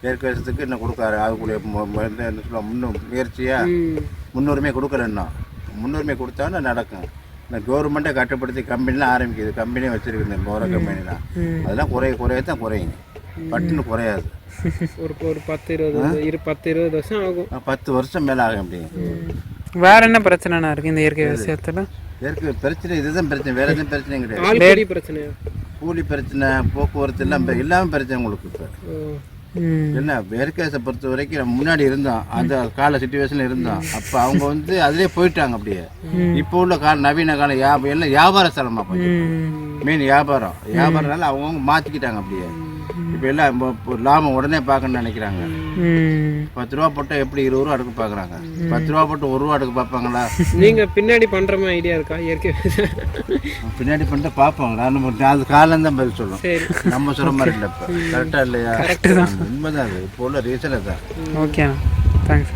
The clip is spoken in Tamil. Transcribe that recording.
இயற்கை விவசாயத்துக்கு இன்னும் கொடுக்காரு அதுக்குரிய முயற்சியாக முன்னுரிமை கொடுக்கல. இன்னும் முன்னுரிமை கொடுத்தாலும் நடக்கும். இந்த கவர்மெண்ட்டை கட்டுப்படுத்தி கம்பெனிலாம் ஆரம்பிக்குது, கம்பெனியும் வச்சுருக்குது, இந்த உர கம்பெனிலாம். அதெல்லாம் குறையத்தான் குறையுங்க, பட்டுன்னு குறையாது. ஒரு 10-20 வருஷம் ஆகும். 10 வருஷம் மேலே ஆகும். அப்படி வேற என்ன பிரச்சனைனா இருக்குது இந்த இயற்கை விவசாயத்தில்? இயற்கை பிரச்சனை இதுதான் பிரச்சனை, வேறு எதுவும் பிரச்சனையும் கிடையாது. கூலி பிரச்சனை, போக்குவரத்து எல்லாமே பிரச்சனை உங்களுக்கு. இப்போ என்ன இயற்கை விவசாயத்தை பொறுத்த வரைக்கும் நம்ம முன்னாடி இருந்தோம், அந்த கால சுச்சுவேஷனில் இருந்தோம். அப்போ அவங்க அதிலே போயிட்டாங்க. அப்படியே இப்போ உள்ள நவீன காலம் எல்லாம் வியாபார ஸ்தலமாக போய் மெயின் வியாபாரம்னால அவங்கவுங்க மாற்றிக்கிட்டாங்க. அப்படியே இப்போ எல்லாம் லாபம் உடனே பார்க்கணும்னு நினைக்கிறாங்க. 10 ரூபா போட்டால் எப்படி 20 ரூபா அடுக்க பார்க்குறாங்க. 10 ரூபா போட்டு 1 ரூபா அடுக்க பார்ப்பாங்களா? நீங்கள் பின்னாடி பண்ணுற மாதிரி ஐடியா இருக்கா? இயற்கை பின்னாடி பண்ணிட்டு பார்ப்பாங்களா? நம்ம அது காலம் தான் பதில் சொல்லும். நம்ம சொல்கிற மாதிரி இல்லை. இப்போ கரெக்டாக இல்லையா? கரெக்டு தான், உண்மைதான். அது இப்போ உள்ள ரீசன் தான். Okay, thanks.